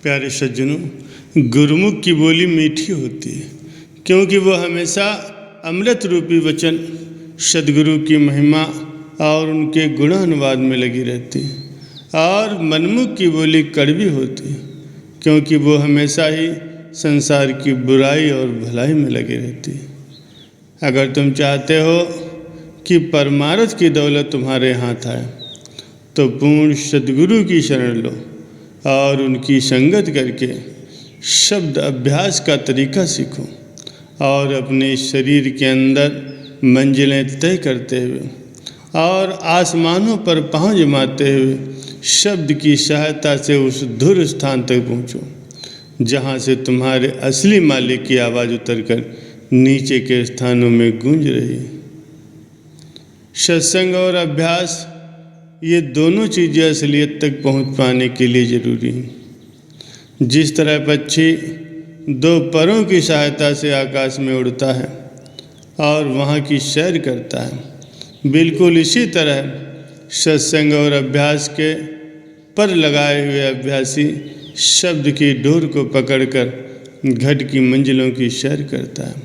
प्यारे सज्जनों, गुरुमुख की बोली मीठी होती है क्योंकि वो हमेशा अमृत रूपी वचन, सदगुरु की महिमा और उनके गुणानुवाद में लगी रहती है। और मनमुख की बोली कड़वी होती है क्योंकि वो हमेशा ही संसार की बुराई और भलाई में लगी रहती है। अगर तुम चाहते हो कि परमार्थ की दौलत तुम्हारे हाथ आए तो पूर्ण सदगुरु की शरण लो और उनकी संगत करके शब्द अभ्यास का तरीका सीखो और अपने शरीर के अंदर मंजिलें तय करते हुए और आसमानों पर पांव जमाते हुए शब्द की सहायता से उस धुर स्थान तक पहुँचो जहाँ से तुम्हारे असली मालिक की आवाज़ उतरकर नीचे के स्थानों में गूंज रही है। सत्संग और अभ्यास, ये दोनों चीज़ें असलियत तक पहुंच पाने के लिए ज़रूरी हैं। जिस तरह पक्षी दो परों की सहायता से आकाश में उड़ता है और वहाँ की सैर करता है, बिल्कुल इसी तरह सत्संग और अभ्यास के पर लगाए हुए अभ्यासी शब्द की डोर को पकड़कर घट की मंजिलों की सैर करता है।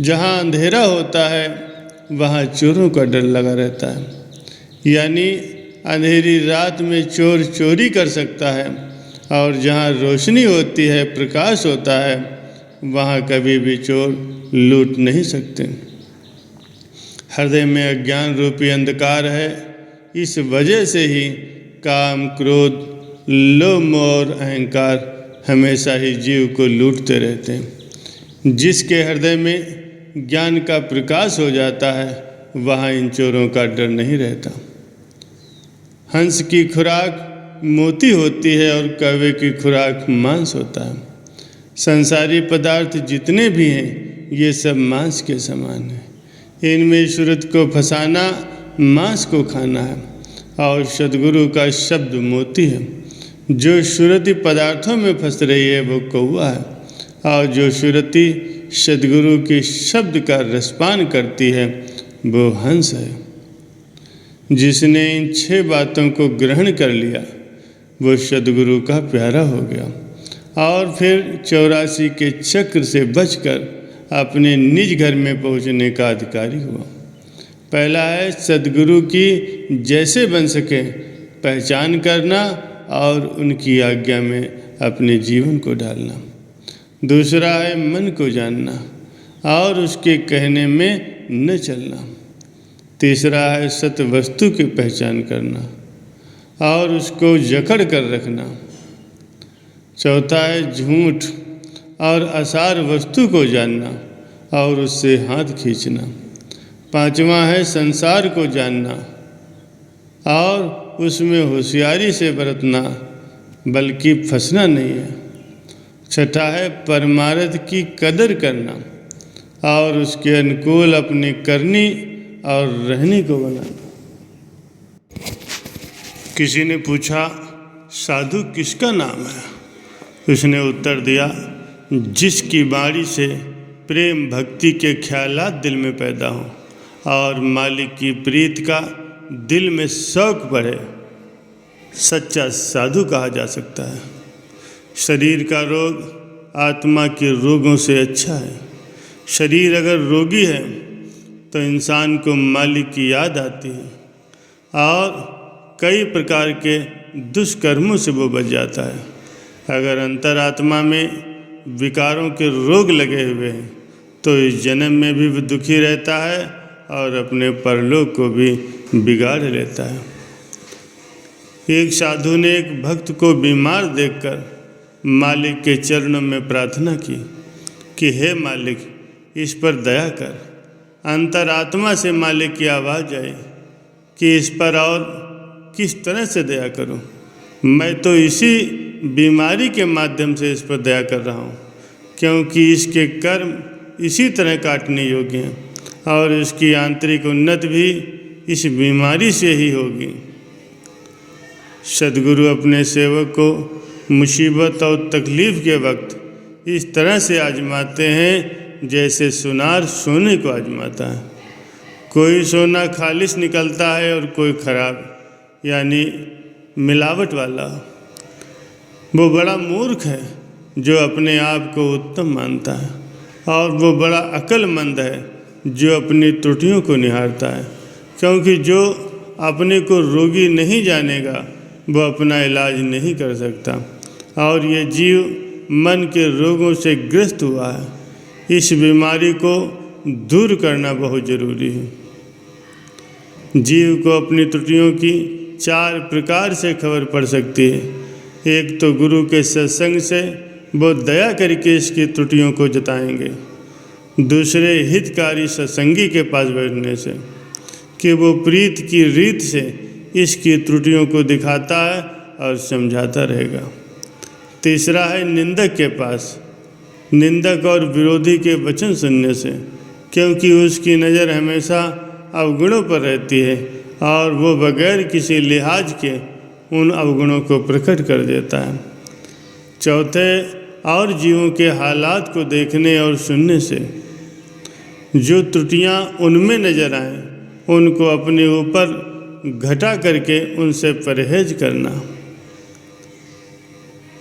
जहाँ अंधेरा होता है वहाँ चोरों का डर लगा रहता है, यानी अंधेरी रात में चोर चोरी कर सकता है और जहाँ रोशनी होती है, प्रकाश होता है, वहाँ कभी भी चोर लूट नहीं सकते। हृदय में अज्ञान रूपी अंधकार है, इस वजह से ही काम, क्रोध, लोभ, मोह और अहंकार हमेशा ही जीव को लूटते रहते हैं। जिसके हृदय में ज्ञान का प्रकाश हो जाता है वहाँ इन चोरों का डर नहीं रहता। हंस की खुराक मोती होती है और कौवे की खुराक मांस होता है। संसारी पदार्थ जितने भी हैं ये सब मांस के समान हैं। इनमें सूरत को फंसाना मांस को खाना है और सदगुरु का शब्द मोती है। जो सूरती पदार्थों में फंस रही है वो कौवा है और जो सूरती सदगुरु के शब्द का रसपान करती है वो हंस है। जिसने इन 6 बातों को ग्रहण कर लिया वो सदगुरु का प्यारा हो गया और फिर 84 के चक्र से बचकर अपने निज घर में पहुंचने का अधिकारी हुआ। पहला है सदगुरु की जैसे बन सके पहचान करना और उनकी आज्ञा में अपने जीवन को ढालना। दूसरा है मन को जानना और उसके कहने में न चलना। तीसरा है सत्य वस्तु की पहचान करना और उसको जकड़ कर रखना। चौथा है झूठ और असार वस्तु को जानना और उससे हाथ खींचना। पांचवा है संसार को जानना और उसमें होशियारी से बरतना, बल्कि फंसना नहीं है। छठा है परमार्थ की कदर करना और उसके अनुकूल अपनी करनी और रहने को बनाना। किसी ने पूछा, साधु किसका नाम है? उसने उत्तर दिया, जिसकी वाणी से प्रेम भक्ति के ख्यालात दिल में पैदा हों और मालिक की प्रीत का दिल में शौक बढ़े, सच्चा साधु कहा जा सकता है। शरीर का रोग आत्मा के रोगों से अच्छा है। शरीर अगर रोगी है तो इंसान को मालिक की याद आती है और कई प्रकार के दुष्कर्मों से वो बच जाता है। अगर अंतरात्मा में विकारों के रोग लगे हुए हैं तो इस जन्म में भी वो दुखी रहता है और अपने परलोक को भी बिगाड़ लेता है। एक साधु ने एक भक्त को बीमार देखकर मालिक के चरणों में प्रार्थना की कि हे मालिक, इस पर दया कर। अंतरात्मा से मालिक की आवाज़ आई कि इस पर और किस तरह से दया करूं? मैं तो इसी बीमारी के माध्यम से इस पर दया कर रहा हूं, क्योंकि इसके कर्म इसी तरह काटने योग्य हैं और इसकी आंतरिक उन्नति भी इस बीमारी से ही होगी। सदगुरु अपने सेवक को मुसीबत और तकलीफ़ के वक्त इस तरह से आजमाते हैं जैसे सुनार सोने को आजमाता है। कोई सोना खालिश निकलता है और कोई खराब, यानी मिलावट वाला। वो बड़ा मूर्ख है जो अपने आप को उत्तम मानता है, और वो बड़ा अक्लमंद है जो अपनी त्रुटियों को निहारता है, क्योंकि जो अपने को रोगी नहीं जानेगा वो अपना इलाज नहीं कर सकता, और ये जीव मन के रोगों से ग्रस्त हुआ है। इस बीमारी को दूर करना बहुत ज़रूरी है। जीव को अपनी त्रुटियों की 4 प्रकार से खबर पड़ सकती है। एक तो गुरु के सत्संग से वो दया करके इसकी त्रुटियों को जताएंगे। दूसरे हितकारी सत्संगी के पास बैठने से कि वो प्रीत की रीत से इसकी त्रुटियों को दिखाता है और समझाता रहेगा। तीसरा है निंदक के पास, निंदक और विरोधी के वचन सुनने से, क्योंकि उसकी नज़र हमेशा अवगुणों पर रहती है और वो बगैर किसी लिहाज के उन अवगुणों को प्रकट कर देता है। चौथे, और जीवों के हालात को देखने और सुनने से जो त्रुटियां उनमें नज़र आएं उनको अपने ऊपर घटा करके उनसे परहेज करना।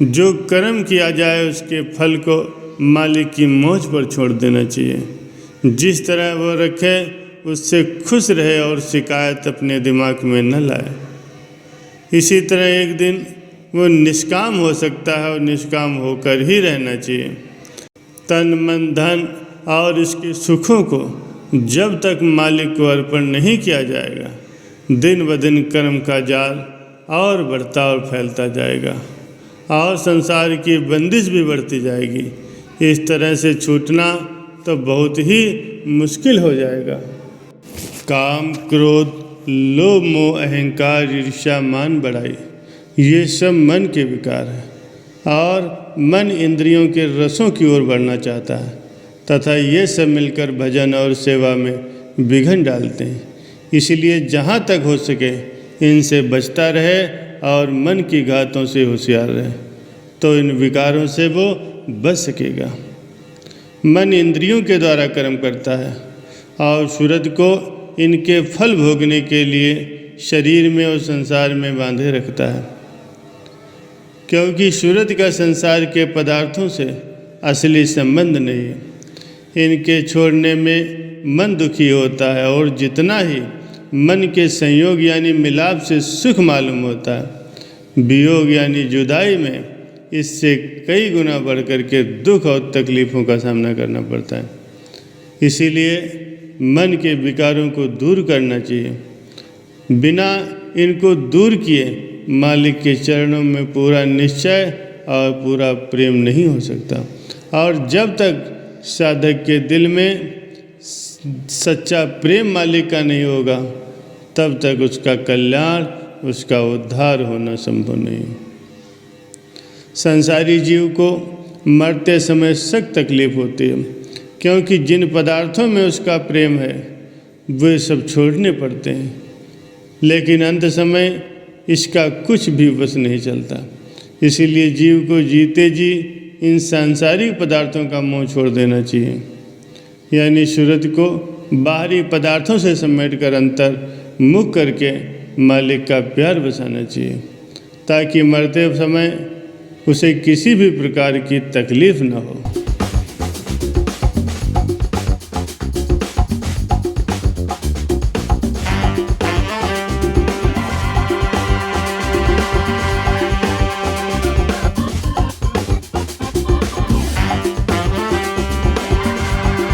जो कर्म किया जाए उसके फल को मालिक की मौज पर छोड़ देना चाहिए। जिस तरह वो रखे उससे खुश रहे और शिकायत अपने दिमाग में न लाए। इसी तरह एक दिन वो निष्काम हो सकता है और निष्काम होकर ही रहना चाहिए। तन मन धन और इसके सुखों को जब तक मालिक को अर्पण नहीं किया जाएगा, दिन ब दिन कर्म का जाल और बढ़ता और फैलता जाएगा और संसार की बंदिश भी बढ़ती जाएगी। इस तरह से छूटना तो बहुत ही मुश्किल हो जाएगा। काम, क्रोध, लोभ, मोह, अहंकार, ईर्ष्या, मान बढ़ाई, ये सब मन के विकार हैं और मन इंद्रियों के रसों की ओर बढ़ना चाहता है तथा ये सब मिलकर भजन और सेवा में विघ्न डालते हैं। इसलिए जहाँ तक हो सके इनसे बचता रहे और मन की घातों से होशियार रहे, तो इन विकारों से वो बच सकेगा। मन इंद्रियों के द्वारा कर्म करता है और सूरत को इनके फल भोगने के लिए शरीर में और संसार में बांधे रखता है, क्योंकि सूरत का संसार के पदार्थों से असली संबंध नहीं है। इनके छोड़ने में मन दुखी होता है और जितना ही मन के संयोग यानी मिलाप से सुख मालूम होता है, वियोग यानी जुदाई में इससे कई गुना बढ़ कर के दुख और तकलीफ़ों का सामना करना पड़ता है। इसीलिए मन के विकारों को दूर करना चाहिए। बिना इनको दूर किए मालिक के चरणों में पूरा निश्चय और पूरा प्रेम नहीं हो सकता, और जब तक साधक के दिल में सच्चा प्रेम मालिक का नहीं होगा तब तक उसका कल्याण, उसका उद्धार होना संभव नहीं। संसारी जीव को मरते समय सख्त तकलीफ होती है, क्योंकि जिन पदार्थों में उसका प्रेम है वे सब छोड़ने पड़ते हैं, लेकिन अंत समय इसका कुछ भी बस नहीं चलता। इसीलिए जीव को जीते जी इन सांसारिक पदार्थों का मोह छोड़ देना चाहिए, यानी सूरत को बाहरी पदार्थों से समेट कर अंतर मुख करके मालिक का प्यार बसाना चाहिए, ताकि मरते समय उसे किसी भी प्रकार की तकलीफ न हो।